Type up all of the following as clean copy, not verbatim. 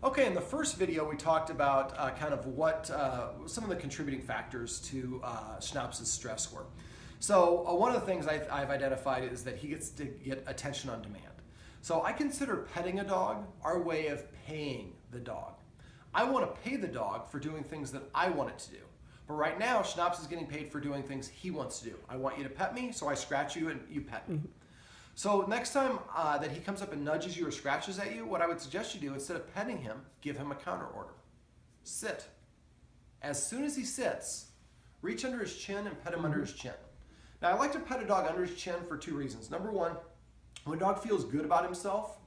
Okay, in the first video we talked about kind of what some of the contributing factors to Schnapps' stress were. So one of the things I've identified is that he gets to get attention on demand. So I consider petting a dog our way of paying the dog. I want to pay the dog for doing things that I want it to do. But right now, Schnapps is getting paid for doing things he wants to do. I want you to pet me, so I scratch you and you pet me. Mm-hmm. So next time that he comes up and nudges you or scratches at you, what I would suggest you do, instead of petting him, give him a counter order. Sit. As soon as he sits, reach under his chin and pet him under his chin. Now, I like to pet a dog under his chin for two reasons. Number one, when a dog feels good about himself,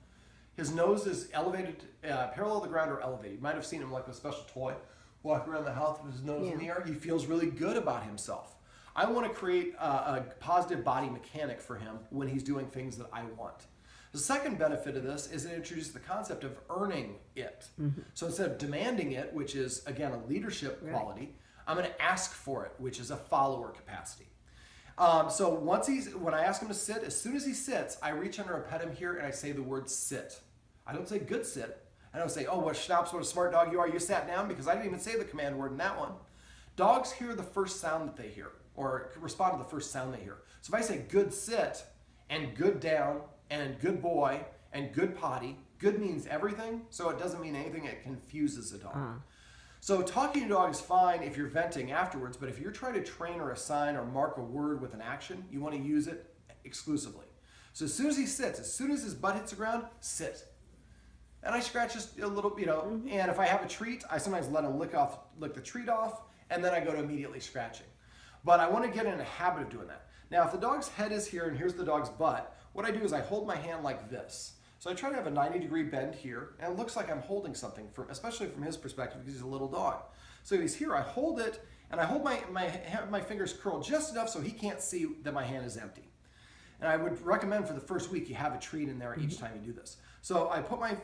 his nose is elevated, parallel to the ground or elevated. You might have seen him like with a special toy, walk around the house with his nose in the air. He feels really good about himself. I want to create a positive body mechanic for him when he's doing things that I want. The second benefit of this is it introduces the concept of earning it. Mm-hmm. So instead of demanding it, which is, again, a leadership quality, I'm going to ask for it, which is a follower capacity. So when I ask him to sit, as soon as he sits, I reach under and pet him here and I say the word sit. I don't say good sit. I don't say, oh, what Schnapps, what a smart dog you are. You sat down, because I didn't even say the command word in that one. Dogs hear the first sound that they hear, or respond to the first sound they hear. So if I say good sit and good down and good boy and good potty, good means everything, so it doesn't mean anything. It confuses a dog. So talking to a dog is fine if you're venting afterwards, but if you're trying to train or assign or mark a word with an action, you want to use it exclusively. So as soon as he sits, as soon as his butt hits the ground, sit. And I scratch just a little, and if I have a treat, I sometimes let him lick the treat off, and then I go to immediately scratching. But I want to get in a habit of doing that. Now, if the dog's head is here and here's the dog's butt, what I do is I hold my hand like this. So I try to have a 90-degree bend here, and it looks like I'm holding something, especially from his perspective, because he's a little dog. So he's here, I hold it, and I hold my fingers curled just enough so he can't see that my hand is empty. And I would recommend for the first week you have a treat in there each time you do this. So I put my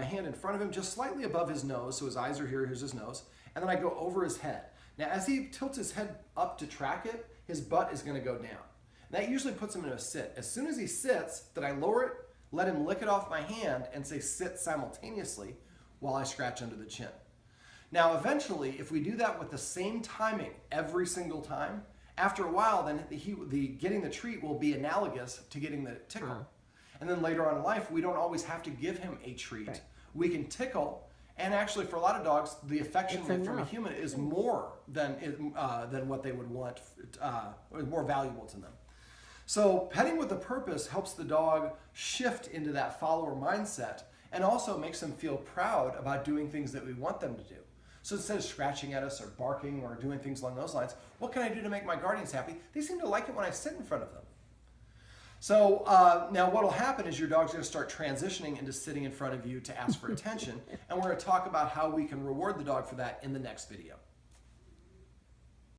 hand in front of him just slightly above his nose, so his eyes are here, here's his nose, and then I go over his head. Now, as he tilts his head up to track it, his butt is going to go down. And that usually puts him in a sit. As soon as he sits, then I lower it, let him lick it off my hand, and say sit simultaneously while I scratch under the chin. Now, eventually, if we do that with the same timing every single time, after a while, then getting the treat will be analogous to getting the tickle. And then later on in life, we don't always have to give him a treat. Right. We can tickle, and actually for a lot of dogs, the affection from a human is more than what they would want, more valuable to them. So petting with a purpose helps the dog shift into that follower mindset and also makes them feel proud about doing things that we want them to do. So instead of scratching at us or barking or doing things along those lines, what can I do to make my guardians happy? They seem to like it when I sit in front of them. So now what will happen is your dog's going to start transitioning into sitting in front of you to ask for attention, and we're going to talk about how we can reward the dog for that in the next video.